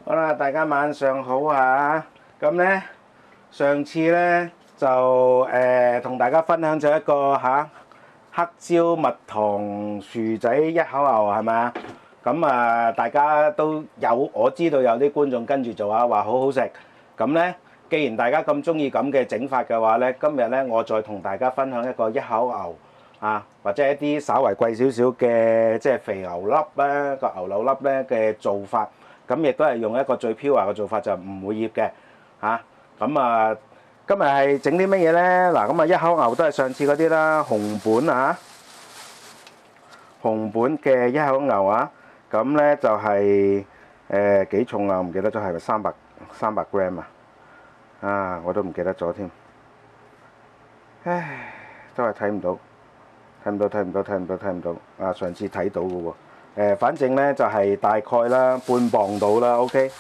好啦，大家晚上好啊！咁咧，上次咧就同大家分享咗一個黑椒蜜糖薯仔一口牛係咪啊？咁啊，大家都有我知道有啲觀眾跟住做啊，話好好食。咁咧，既然大家咁中意咁嘅整法嘅話咧，今日咧我再同大家分享一個一口牛啊，或者一啲稍為貴少少嘅即係肥牛粒咧個牛柳粒咧嘅做法。咁亦都係用一個最飄華嘅做法，就唔會醃嘅嚇。咁啊，今日係整啲乜嘢咧？嗱，咁啊一口牛都係上次嗰啲啦，紅本啊，紅本嘅一口牛啊。咁咧就係幾重啊？唔記得咗係咪300 gram 啊？啊，我都唔記得咗添。唉，都係睇唔到。啊，上次睇到嘅喎。反正咧就係大概啦，半磅到啦。OK。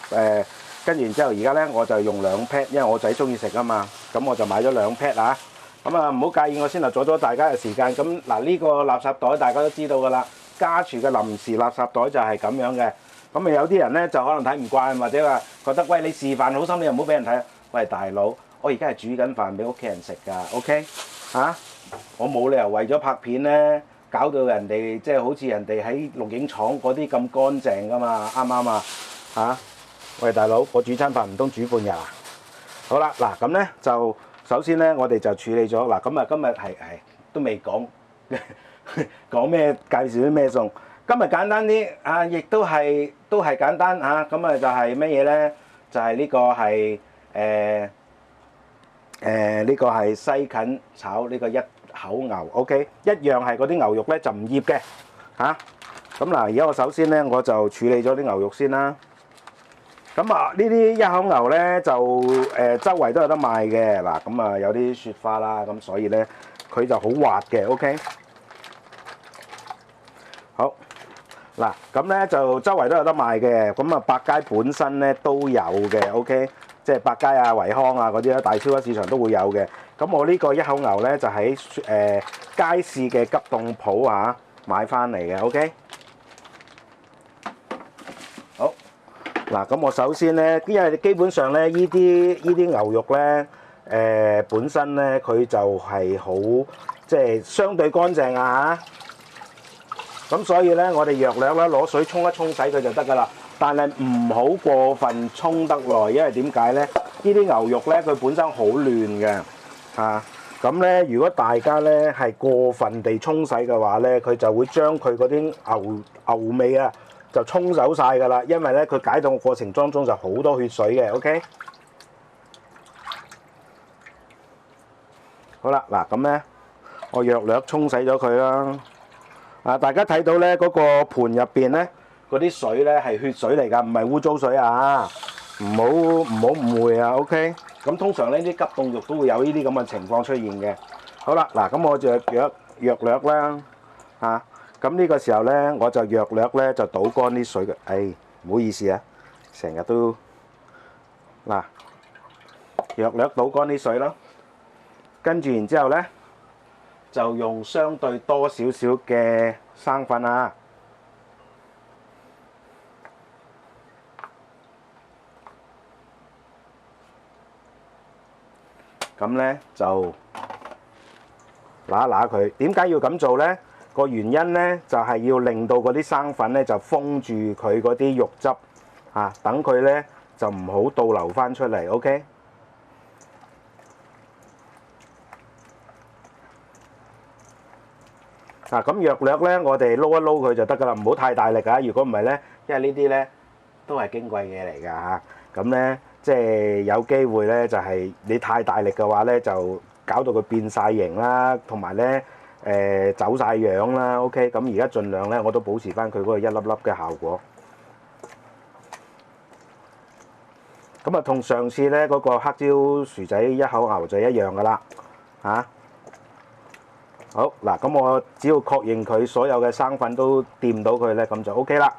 跟住然之後，而家咧我就用2 pat，因為我仔中意食啊嘛。咁我就買咗2 pat 啊。咁啊，唔好介意我先阻咗大家嘅時間。咁嗱，呢個垃圾袋大家都知道㗎啦，家廚嘅臨時垃圾袋就係咁樣嘅。咁啊，有啲人咧就可能睇唔慣，或者話覺得喂，你示範好心，你又唔好俾人睇。喂，大佬，我而家係煮緊飯俾屋企人食㗎。OK。嚇，我冇理由為咗拍片咧，搞到人哋即係好似人哋喺錄影廠嗰啲咁乾淨㗎嘛，啱唔啱啊？嚇！喂，大佬，我煮餐飯唔通煮半日啊？好啦，嗱咁咧就首先咧，我哋就處理咗嗱，咁啊今日係都未講講咩，介紹啲咩餸。今日簡單啲啊，亦都係簡單嚇。咁啊就係乜嘢咧？就係呢個係呢個係西芹炒呢個一口牛 ，OK， 一樣係嗰啲牛肉咧就唔醃嘅嚇。咁嗱，而家我首先咧我就處理咗啲牛肉先啦。咁啊，呢啲一口牛咧就周圍都有得賣嘅嗱。咁啊有啲雪花啦，咁所以咧佢就好滑嘅 ，OK。好嗱，咁咧就周圍都有得賣嘅。咁啊百佳本身咧都有嘅 ，OK。即係百佳啊、惠康啊嗰啲咧，大超級市場都會有嘅。咁我呢個一口牛咧就喺街市嘅急凍鋪啊買翻嚟嘅 ，OK。好嗱，咁我首先咧，因為基本上咧呢啲牛肉咧本身咧佢就係好即係相對乾淨啊嚇。咁所以咧我哋弱略咧攞水沖一沖洗佢就得㗎啦。但係唔好過分沖得耐，因為點解咧？呢啲牛肉咧，佢本身好嫩嘅嚇。咁咧，如果大家咧係過分地沖洗嘅話咧，佢就會將佢嗰啲牛味啊就沖走晒㗎啦。因為咧，佢解凍嘅過程當中就好多血水嘅。OK。好啦，嗱咁咧，我弱略沖洗咗佢啦。啊，大家睇到咧嗰個盤入邊咧。嗰啲水咧係血水嚟㗎，唔係污糟水啊！唔好誤會啊 ，OK。咁通常呢啲急凍肉都會有呢啲咁嘅情況出現嘅。好啦，嗱咁我就弱略啦嚇。咁呢個時候咧，我就弱略咧就倒乾啲水嘅。唔好意思啊，成日都嗱弱略倒乾啲水咯。跟住然之後咧，就用相對多少少嘅生粉啊。咁咧就揦一揦佢。點解要咁做咧？個原因咧就係要令到嗰啲生粉咧就封住佢嗰啲肉汁嚇，等佢咧就唔好倒流翻出嚟。OK。嗱咁弱略咧，我哋撈一撈佢就得㗎啦，唔好太大力啊！如果唔係咧，因為呢啲咧都係矜貴嘢嚟㗎嚇。咁咧。即係有機會咧，就係你太大力嘅話咧，就搞到佢變晒形啦，同埋咧走晒樣啦。OK，咁而家盡量咧，我都保持翻佢嗰個一粒粒嘅效果。咁啊，同上次咧嗰個黑椒薯仔一口牛就一樣噶啦嚇。好嗱，咁我只要確認佢所有嘅生粉都掂到佢咧，咁就 OK 啦。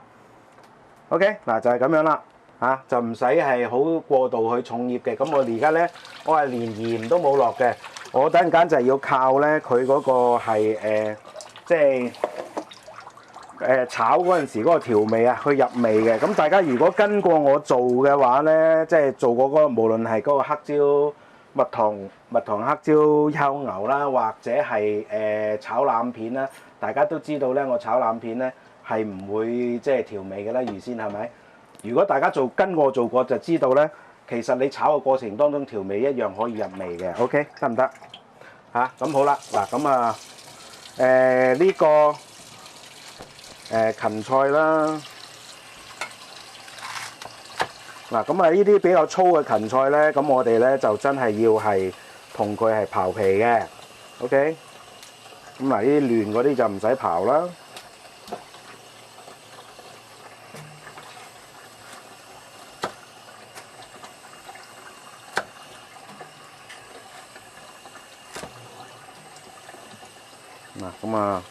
OK，嗱就係咁樣啦。就唔使係好過度去重醃嘅。咁我而家咧，我係連鹽都冇落嘅。我等陣間就係要靠咧佢嗰個係即係炒嗰陣時嗰個調味啊，去入味嘅。咁大家如果跟過我做嘅話咧，即係做過嗰個無論係嗰個黑椒蜜糖黑椒烤牛啦，或者係炒腩片啦，大家都知道咧，我炒腩片咧係唔會即係調味嘅啦，預先係咪？如果大家跟我做過就知道咧，其實你炒嘅過程當中調味一樣可以入味嘅。OK， 得唔得？嚇，咁好啦，嗱咁啊呢個芹菜啦，嗱咁啊呢啲比較粗嘅芹菜咧，咁我哋咧就真係要係同佢係刨皮嘅。OK， 咁嗱呢啲嫩嗰啲就唔使刨啦。嗱咁啊，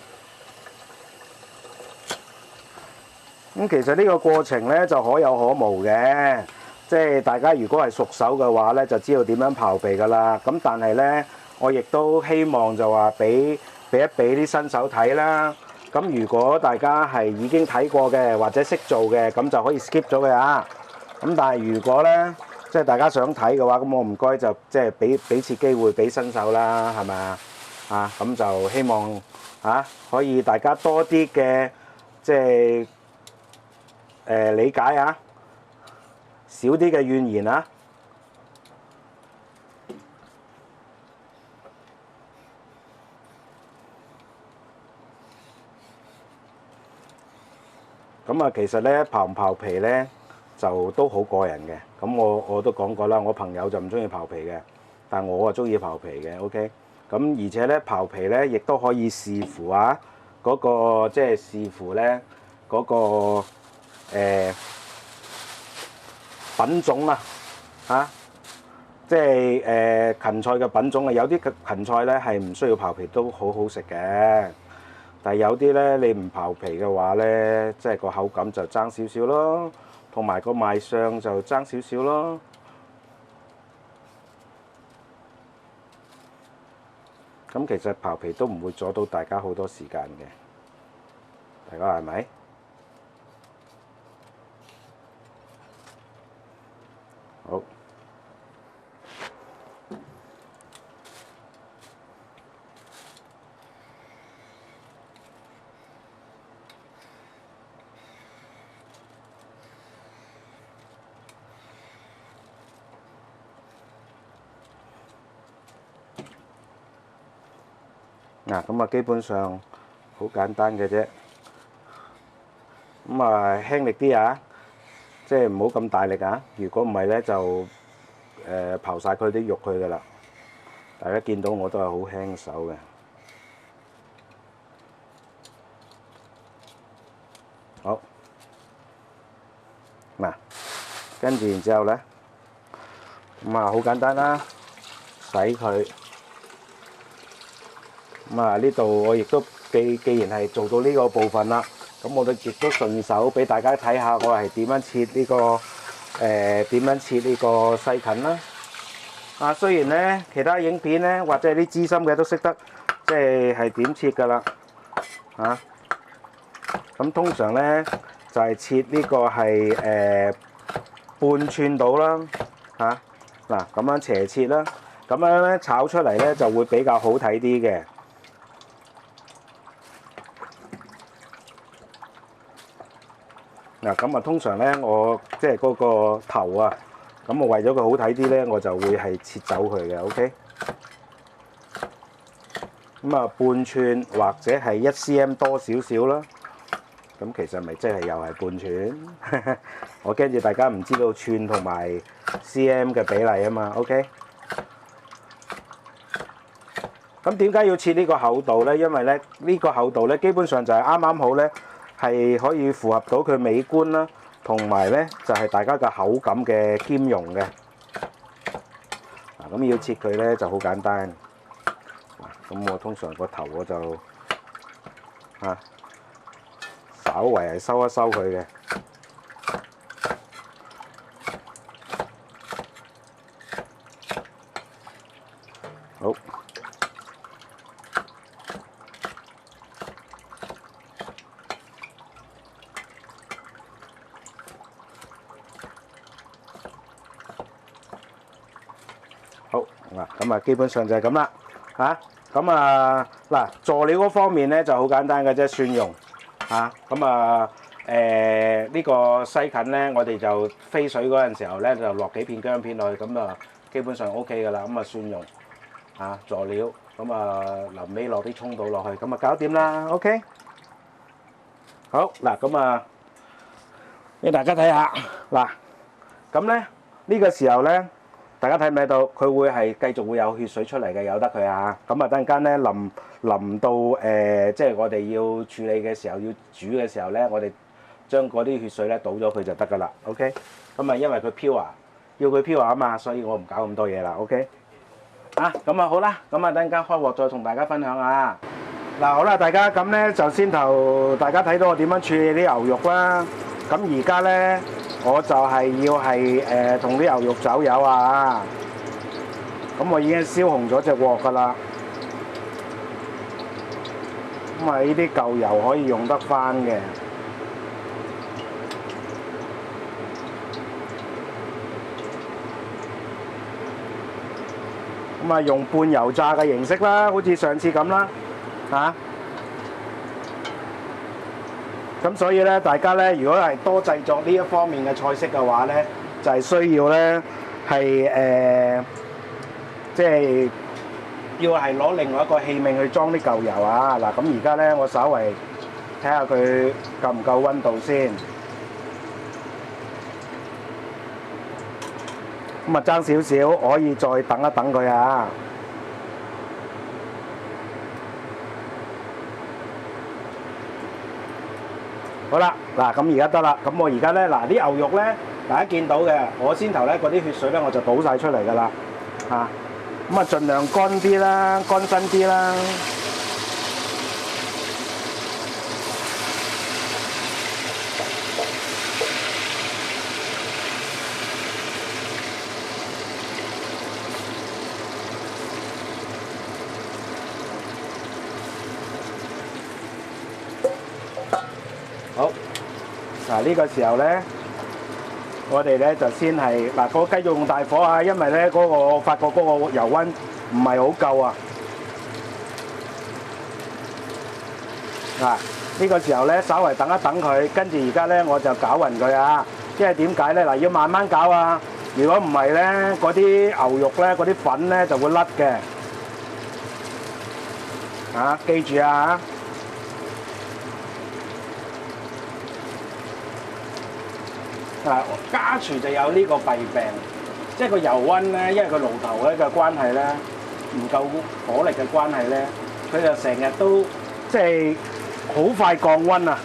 咁其實呢個過程咧就可有可無嘅，即係大家如果係熟手嘅話咧，就知道點樣刨皮噶啦。咁但係咧，我亦都希望就話俾啲新手睇啦。咁如果大家係已經睇過嘅或者識做嘅，咁就可以 skip 咗佢啊。咁但係如果咧，即係大家想睇嘅話，咁我唔該就即係俾次機會俾新手啦，係咪啊？咁就希望可以大家多啲嘅即係理解啊，少啲嘅怨言啊。咁啊，其實咧刨唔刨皮咧就都好個人嘅。咁我都講過啦，我朋友就唔中意刨皮嘅，但我啊中意刨皮嘅。OK。咁而且咧刨皮咧亦都可以視乎嗰個即係視乎咧嗰個品種啊即係芹菜嘅品種啊，有啲芹菜咧係唔需要刨皮都好好食嘅，但係有啲咧你唔刨皮嘅話咧，即係個口感就爭少少咯，同埋個賣相就爭少少咯。咁其實刨皮都唔會阻到大家好多時間嘅，大家係咪？好。嗱，咁啊基本上好簡單嘅啫。咁啊輕力啲啊，即係唔好咁大力啊。如果唔係咧，就刨晒佢啲肉去噶啦。大家見到我都係好輕手嘅。好，嗱，跟住然之後咧，咁啊好簡單啦，洗佢。咁啊呢度我亦都既然係做到呢個部分啦，咁我哋亦都順手俾大家睇下我係點樣切呢個西芹啦。雖然咧其他影片咧或者係啲資深嘅都識得即係點切㗎啦。咁通常咧就係切呢個係半寸到啦。嗱咁樣斜切啦，咁樣咧炒出嚟咧就會比較好睇啲嘅。嗱咁啊，通常咧我即係嗰個頭啊，咁我為咗佢好睇啲咧，我就會係切走佢嘅。OK。咁啊，半寸或者係1 cm 多少少啦。咁其實咪即係又係半寸。我驚住大家唔知道寸同埋 cm 嘅比例啊嘛。OK。咁點解要切呢個厚度咧？因為咧呢個厚度咧基本上就係啱啱好咧。係可以符合到佢美觀啦，同埋咧就係大家嘅口感嘅兼容嘅。咁要切佢咧就好簡單。咁我通常個頭我就稍為係收一收佢嘅。好。嗱，咁啊基本上就係咁啦嚇。咁啊嗱，佐料嗰方面咧就好簡單嘅啫，蒜蓉嚇。咁呢個西芹咧，我哋就飛水嗰陣時候咧就落幾片薑片落去，咁啊基本上 OK 噶啦。咁啊蒜蓉嚇佐料，咁啊臨尾落啲葱到落去，咁啊搞掂啦。OK。好嗱，咁啊俾大家睇下嗱，咁咧呢個時候咧，大家睇唔睇到佢會係繼續會有血水出嚟嘅，由得佢啊。咁啊等陣間咧淋到即係我哋要處理嘅時候，要煮嘅時候咧，我哋將嗰啲血水咧倒咗佢就得噶啦。OK。咁啊因為佢飄啊，要佢飄啊嘛，所以我唔搞咁多嘢啦。OK。啊，咁啊好啦，咁啊等陣間開鑊再同大家分享啊。嗱好啦，大家咁咧就先頭大家睇到我點樣處理啲牛肉啦。咁而家咧我就係要係同啲牛肉走油啊。咁我已經燒紅咗隻鑊噶啦。咁啊呢啲舊油可以用得翻嘅。咁啊用半油炸嘅形式啦，好似上次咁啦。嚇！咁所以咧，大家咧，如果係多製作呢一方面嘅菜式嘅話咧，就係需要咧係即係要係攞另外一個器皿去裝啲舊油啊！嗱，咁而家咧，我稍為睇下佢夠唔夠温度先。咁啊爭少少，可以再等一等佢啊！好啦，嗱咁而家得啦，咁我而家咧嗱啲牛肉咧，大家見到嘅，我先頭咧嗰啲血水咧我就倒晒出嚟噶啦，嚇，咁啊盡量乾啲啦，乾身啲啦。好，嗱呢個時候咧，我哋咧就先係嗱個雞肉用大火啊，因為咧嗰個我發覺嗰個油溫唔係好夠啊。嗱呢個時候咧，稍為等一等佢，跟住而家咧我就攪勻佢啊。因為點解咧？嗱要慢慢攪啊，如果唔係咧，嗰啲牛肉咧嗰啲粉咧就會甩嘅。啊，記住啊！嗱，家廚就有呢個弊病，即係個油溫咧，因為個爐頭咧嘅關係咧，唔夠火力嘅關係咧，佢就成日都即係好快降溫啊！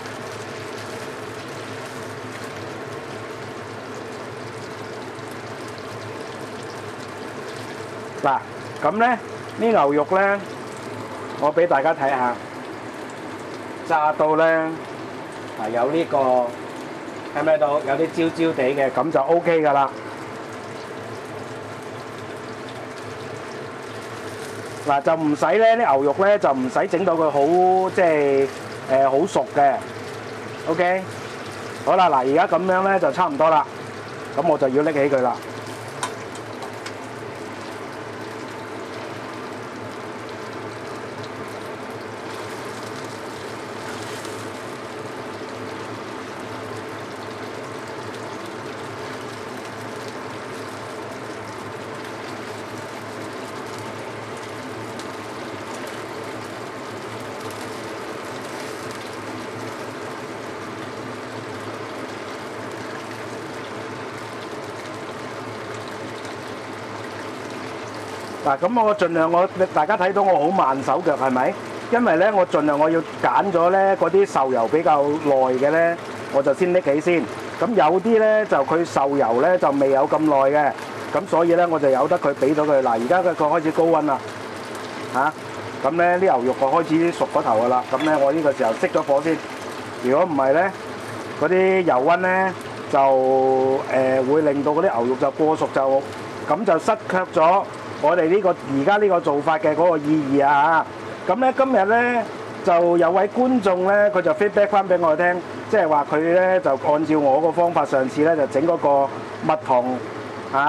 嗱，咁咧呢牛肉咧，我俾大家睇下，炸到咧啊有呢個。睇唔睇到有啲焦焦地嘅，咁就 OK 㗎啦。嗱就唔使咧啲牛肉咧就唔使整到佢好即係好熟嘅。OK，好啦，嗱而家咁樣咧就差唔多啦，咁我就要拎起佢啦。嗱咁我盡量大家睇到我好慢手腳係咪？因為咧我盡量我要揀咗咧嗰啲受油比較耐嘅咧，我就先拎起先。咁有啲咧就佢受油咧就未有咁耐嘅，咁所以咧我就由得佢俾咗佢。嗱而家佢開始高溫啦，嚇，咁咧啲牛肉就開始熟嗰頭噶啦。咁咧我呢個時候熄咗火先。如果唔係咧，嗰啲油溫咧就會令到嗰啲牛肉就過熟就咁就失卻咗。我哋呢個而家呢個做法嘅嗰個意義啊，咁咧今日咧就有位觀眾咧，佢就 feedback 翻俾我聽，即係話佢咧就按照我個方法，上次咧就整嗰個蜜糖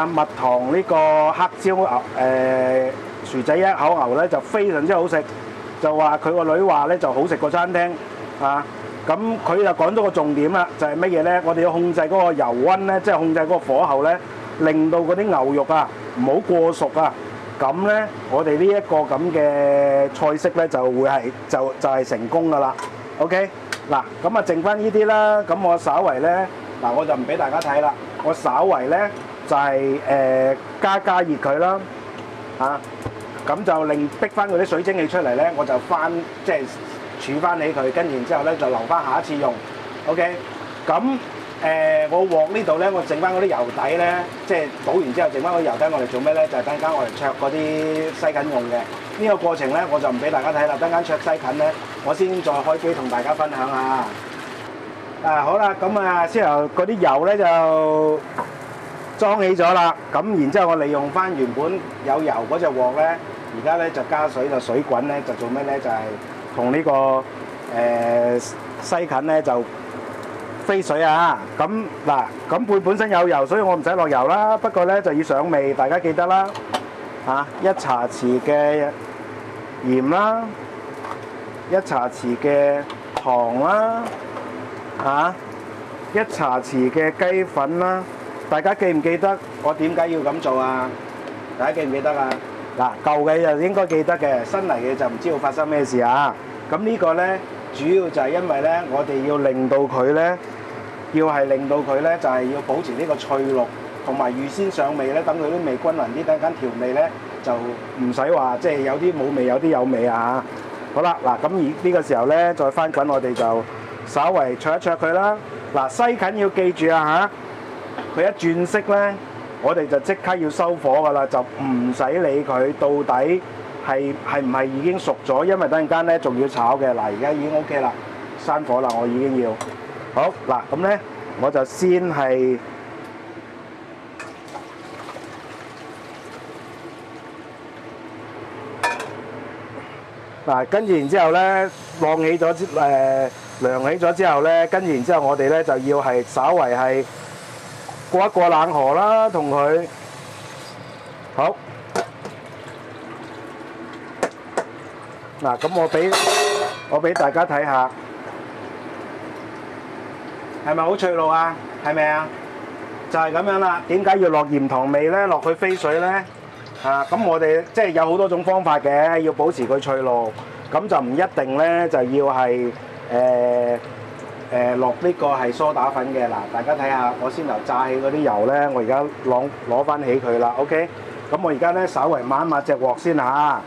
蜜糖呢個黑椒牛薯仔一口牛咧就非常之好食，就話佢個女話咧就好食過餐廳啊。咁佢就講咗個重點啦，就係乜嘢咧？我哋要控制嗰個油溫咧，即係控制嗰個火候咧，令到嗰啲牛肉啊唔好過熟啊。咁咧，我哋呢一個咁嘅菜式咧就會係就係成功噶啦。OK， 嗱咁啊，剩翻呢啲啦。咁我稍為咧嗱，我就唔俾大家睇啦。我稍為咧就係加熱佢啦，咁就令逼翻嗰啲水蒸氣出嚟咧，我就即係儲翻起佢，跟住然之後咧就留翻下一次用。OK， 咁我鑊呢度咧，我整翻嗰啲油底咧，即係倒完之後整翻嗰啲油底，我哋做咩咧？就係等間我哋灼嗰啲西芹用嘅。呢個過程咧，我就唔俾大家睇啦。等間灼西芹咧，我先再開機同大家分享下。好啦，咁啊先由嗰啲油咧就裝起咗啦。咁然之後我利用翻原本有油嗰隻鑊咧，而家咧就加水就水滾咧，就做咩咧？就係同呢個西芹咧就飛水啊！咁嗱，咁佢本身有油，所以我唔使落油啦。不過咧就要上味，大家記得啦。1茶匙嘅鹽啦，1茶匙嘅糖啦，1茶匙嘅雞粉啦。大家記唔記得我點解要咁做啊？大家記唔記得啊？嗱，舊嘅就應該記得嘅，新嚟嘅就唔知道發生咩事啊！咁呢個咧主要就係因為咧，我哋要令到佢咧。就係要保持呢個脆綠，同埋預先上味咧，等佢啲味均勻啲，等間調味咧就唔使話即係有啲冇味，有啲有味啊！好啦，嗱咁而呢個時候咧再翻滾，我哋就稍為灼一灼佢啦。嗱，西芹要記住啊嚇，佢一轉色咧，我哋就即刻要收火噶啦，就唔使理佢到底係唔係已經熟咗，因為等陣間咧仲要炒嘅。嗱，而家已經 OK 啦，閂火啦，我已經要。好嗱，咁咧我就先係嗱，跟住然之後咧晾起咗涼起咗之後咧，跟住然之後我哋咧就要係稍為係過一過冷河啦，同佢好嗱，咁我俾大家睇下。係咪好脆路啊？係咪啊？就係咁樣啦。點解要落鹽糖味咧？落去飛水咧？咁我哋即係有好多種方法嘅，要保持佢脆路。咁就唔一定咧，就要係落呢個係梳打粉嘅。嗱，大家睇下，我先由炸起嗰啲油咧，我而家攞翻起佢啦。OK， 咁我而家咧稍為抹一抹隻鑊先嚇，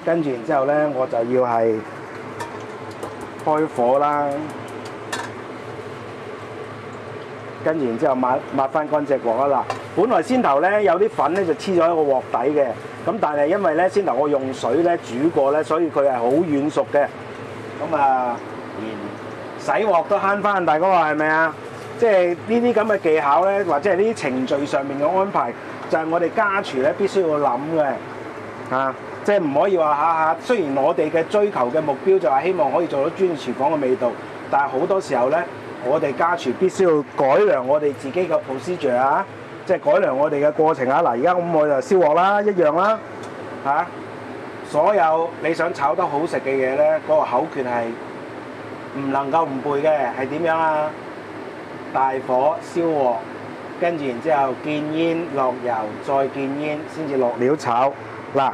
跟住然之後咧，我就要係開火啦。跟住然之後抹翻乾隻鑊啦。嗱，本來先頭咧有啲粉咧就黐咗喺個鑊底嘅，咁但係因為咧先頭我用水咧煮過咧，所以佢係好軟熟嘅。咁連洗鑊都慳翻，大哥話係咪啊？即係呢啲咁嘅技巧咧，或者係呢啲程序上面嘅安排，就係我哋家廚咧必須要諗嘅。即係唔可以話下下。雖然我哋嘅追求嘅目標就係希望可以做到專業廚房嘅味道，但係好多時候咧，我哋家廚必須要改良我哋自己嘅 procedure 啊，即係改良我哋嘅過程啊！嗱，而家咁我就燒鑊啦，一樣啦，所有你想炒得好食嘅嘢咧，嗰個口訣係唔能夠唔背嘅，係點樣啊？大火燒鑊，跟住然之後見煙落油，再見煙先至落料炒。嗱，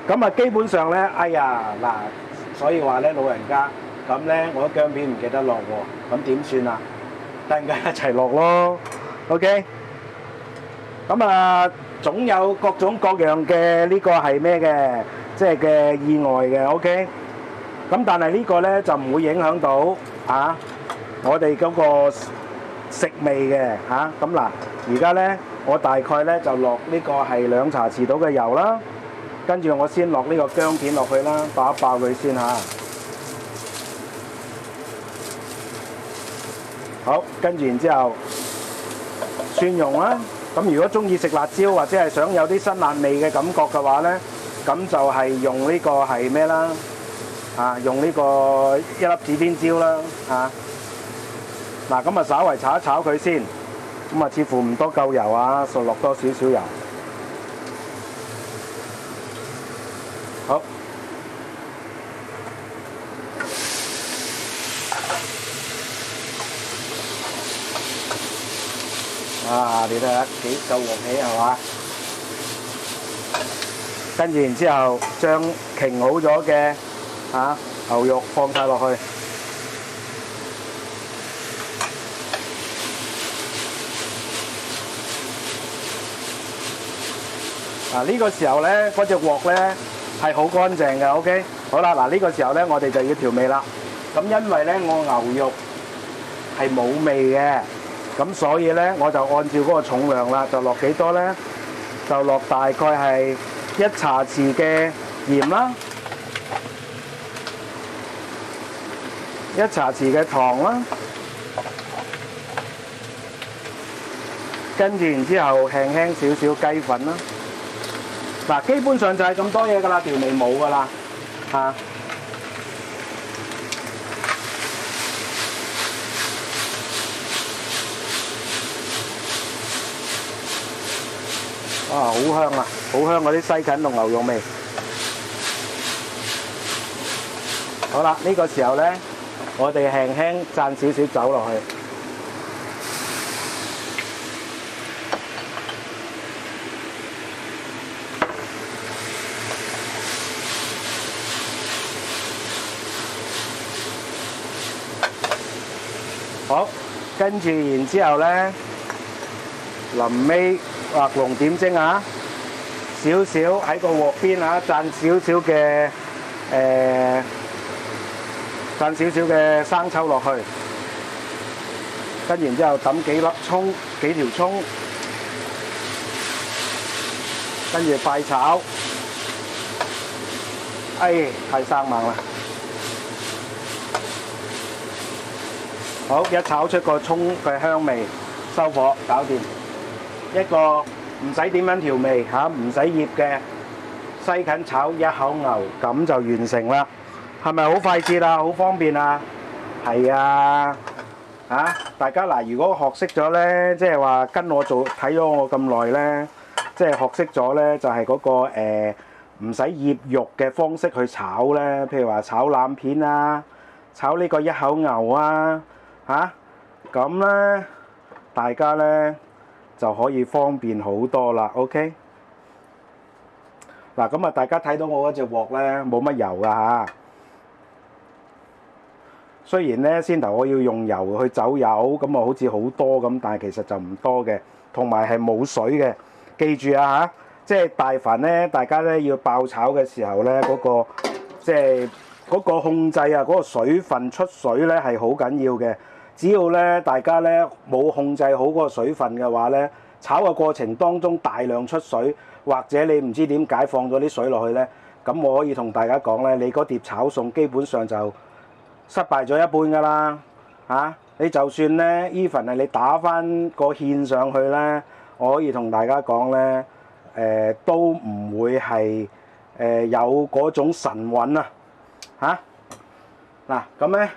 咁啊基本上咧，所以話咧老人家。咁咧，我啲薑片唔記得落喎，咁點算啊？等陣間一齊落咯 ，OK？ 咁總有各種各樣嘅呢個係咩嘅，即係嘅意外嘅 ，OK？ 咁但係呢個咧就唔會影響到我哋嗰個食味嘅咁嗱，而家咧我大概咧就落呢個係2茶匙到嘅油啦，跟住我先落呢個薑片落去啦，爆一爆佢先嚇。好，跟住然之後蒜蓉啦。咁如果中意食辣椒或者係想有啲辛辣味嘅感覺嘅話咧，咁就係用呢個係咩啦？用呢個1粒指天椒啦。嗱，咁稍為炒一炒佢先。咁啊，似乎唔多夠油啊，就落多少少油。好。啊！你睇下幾夠鑊氣係嘛？跟住然之後將擎好咗嘅牛肉放晒落去。呢個時候咧，嗰隻鑊咧係好乾淨嘅。OK， 好啦，嗱呢個時候咧，我哋就要調味啦。咁因為咧，我牛肉係冇味嘅。咁所以咧，我就按照嗰個重量啦，就落幾多咧？就落大概係1茶匙嘅鹽啦，1茶匙嘅糖啦，跟住然之後輕輕少少雞粉啦。嗱，基本上就係咁多嘢㗎啦，調味冇㗎啦，嚇。哇！好香啊，好香嗰啲西芹同牛肉味。好啦，呢個時候咧，我哋輕輕灒少少酒落去。好，跟住然之後咧，臨尾畫龍點睛啊！少少喺個鑊邊啊，灒少少嘅生抽落去，跟然之後揼幾條葱，跟住快炒。太生猛啦！好，一炒出個葱嘅香味，收火，搞掂。一個唔使點樣調味唔使醃嘅西芹炒一口牛，咁就完成啦。係咪好快捷啊？好方便啊？係啊！大家嗱，如果學識咗咧，即係話跟我做睇咗我咁耐咧，即係學識咗咧，就係嗰個唔使醃肉嘅方式去炒咧。譬如話炒腩片啊，炒呢個一口牛啊，咁咧大家咧就可以方便好多啦。OK， 嗱咁啊，大家睇到我嗰隻鑊咧冇乜油噶嚇。雖然咧先頭我要用油去走油，咁啊好似好多咁，但係其實就唔多嘅，同埋係冇水嘅。記住啊即係大凡咧，大家咧要爆炒嘅時候咧，嗰個即係嗰個控制啊，嗰個水分出水咧係好緊要嘅。只要咧大家咧冇控制好嗰個水分嘅話咧，炒嘅過程當中大量出水，或者你唔知點解放咗啲水落去咧，咁我可以同大家講咧，你嗰碟炒餸基本上就失敗咗一半㗎啦你就算咧 even 係你打翻個芡上去咧，我可以同大家講咧，都唔會係有嗰種神韻嗱咁咧。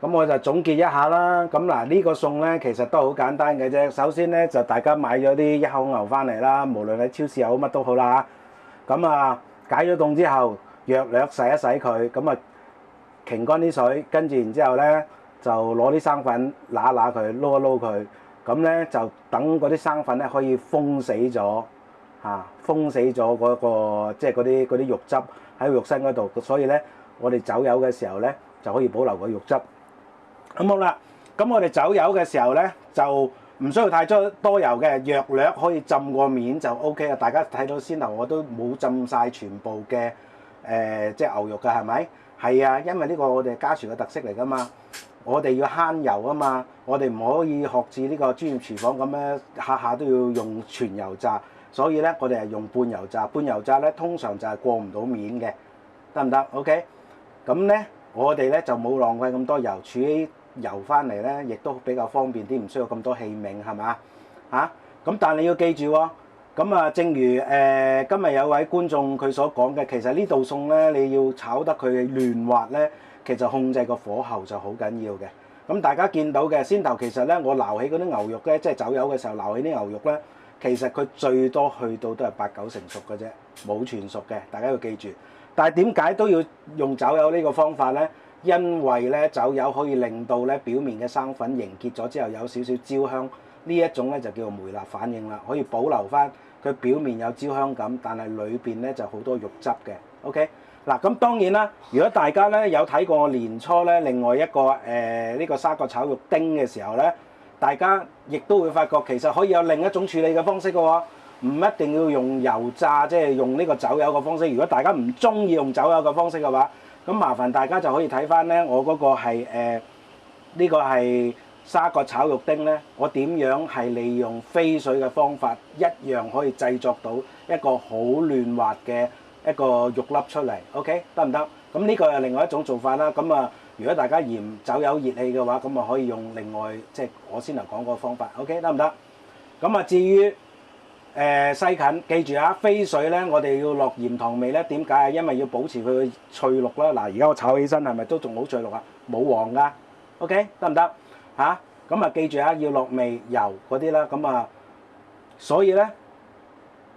咁我就總結一下啦。咁嗱呢個餸咧其實都好簡單嘅啫。首先咧就大家買咗啲一口牛翻嚟啦，無論喺超市又好乜都好啦咁啊解咗凍之後，約略洗一洗佢，咁啊擎乾啲水，跟住然之後咧就攞啲生粉揦一揦佢，撈一撈佢，咁咧就等嗰啲生粉咧可以封死咗封死咗嗰個即係嗰啲肉汁喺肉身嗰度。所以咧我哋走油嘅時候咧就可以保留個肉汁。咁好啦，咁我哋走油嘅時候咧就唔需要太多油嘅，約略可以浸個面就 OK 啦。大家睇到先頭我都冇浸晒全部嘅即係牛肉㗎，係咪？係啊，因為呢個我哋家傳嘅特色嚟㗎嘛。我哋要慳油啊嘛，我哋唔可以學似呢個專業廚房咁咧，下下都要用全油炸。所以咧，我哋係用半油炸。半油炸咧，通常就係過唔到面嘅，得唔得 ？OK。咁咧，我哋咧就冇浪費咁多油，儲起油翻嚟咧，亦都比較方便啲，唔需要咁多器皿，係嘛？咁但係你要記住喎。咁啊，正如今日有位觀眾佢所講嘅，其實呢道餸咧，你要炒得佢嫩滑咧，其實控制個火候就好緊要嘅。咁大家見到嘅先頭其實咧，我撈起嗰啲牛肉咧，即係走油嘅時候撈起啲牛肉咧，其實佢最多去到都係8、9成熟嘅啫，冇全熟嘅，大家要記住。但係點解都要用走油呢個方法咧？因為咧走油可以令到咧表面嘅生粉凝結咗之後有少少焦香，呢一種咧就叫做梅納反應啦，可以保留翻佢表面有焦香感，但係裏邊咧就好多肉汁嘅。OK， 嗱咁當然啦，如果大家咧有睇過我年初咧另外一個呢個沙葛炒肉丁嘅時候咧，大家亦都會發覺其實可以有另一種處理嘅方式嘅喎，唔一定要用油炸，即係用呢個走油嘅方式。如果大家唔中意用走油嘅方式嘅話，咁麻煩大家就可以睇翻咧，我嗰個係呢個係沙葛炒肉丁咧，我點樣係利用飛水嘅方法，一樣可以製作到一個好嫩滑嘅一個肉粒出嚟。OK， 得唔得？咁呢個係另外一種做法啦。咁啊，如果大家嫌走油熱氣嘅話，咁啊可以用另外即係我先頭講嗰個方法。OK， 得唔得？咁啊至於西芹，記住啊，飛水咧，我哋要落鹽糖味咧。點解啊？因為要保持佢嘅翠綠啦。嗱，而家我炒起身係咪都仲好翠綠啊？冇黃噶。OK， 得唔得？嚇，咁啊記住啊，要落味油嗰啲啦。咁啊，所以咧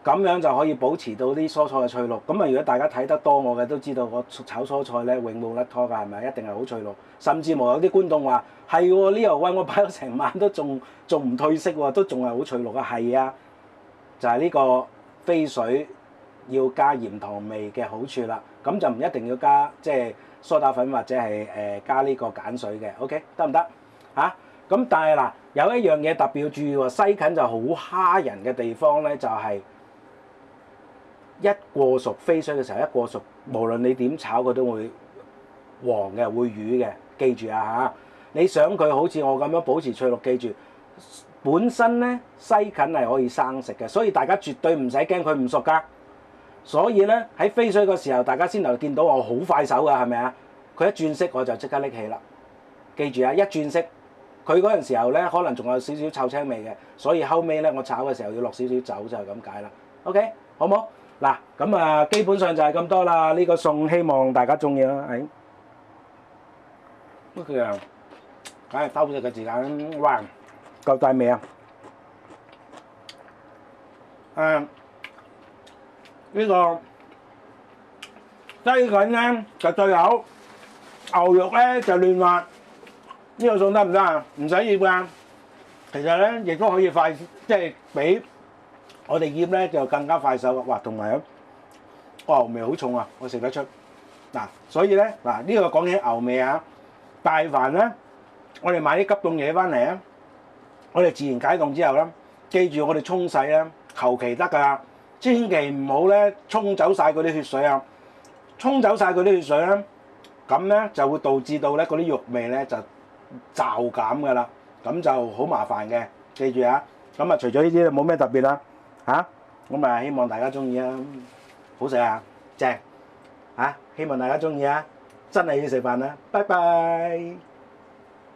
咁樣就可以保持到啲蔬菜嘅翠綠。咁啊，如果大家睇得多我嘅都知道，我炒蔬菜咧永冇甩拖㗎，係咪？一定係好翠綠。甚至乎有啲觀眾話係喎，呢個喂我擺咗成晚都仲唔褪色喎，都仲係好翠綠啊。係啊。就係呢個飛水要加鹽糖味嘅好處啦，咁就唔一定要加即係梳打粉或者係加呢個鹼水嘅。OK， 得唔得嚇？咁但係嗱，有一樣嘢特別要注意喎，西芹就好蝦人嘅地方咧，就係一過熟飛水嘅時候，一過熟，無論你點炒佢都會黃嘅，會瘀嘅。記住啊嚇！你想佢好似我咁樣保持翠綠，記住。本身咧西芹係可以生食嘅，所以大家絕對唔使驚佢唔熟噶。所以咧喺飛水嘅時候，大家先頭見到我好快手噶，係咪啊？佢一轉色我就即刻拎起啦。記住啊，一轉色，佢嗰陣時候咧可能仲有少少臭青味嘅，所以後尾咧我炒嘅時候要落少少酒就係咁解啦。OK， 好冇？嗱咁啊，基本上就係咁多啦。呢個餸希望大家中意啦。係乜佢啊？梗係兜食嘅時間，哇！夠大味啊！呢個西芹咧就最好，牛肉咧就嫩滑。呢個餸得唔得啊？唔使醃㗎。其實咧亦都可以快，即係比我哋醃咧就更加快手。哇，同埋牛味好重啊！我食得出。嗱，所以咧嗱呢個講起牛味啊，大凡咧我哋買啲急凍嘢翻嚟啊。我哋自然解凍之後咧，記住我哋沖洗咧，求其得㗎，千祈唔好咧沖走晒嗰啲血水啊！沖走晒嗰啲血水咧，咁咧就會導致到咧嗰啲肉味咧就驟減㗎啦，咁就好麻煩嘅。記住啊！咁啊，除咗呢啲冇咩特別啦嚇，咁啊希望大家中意啊，好食啊，正嚇！希望大家中意啊，真係要食飯啦，拜拜。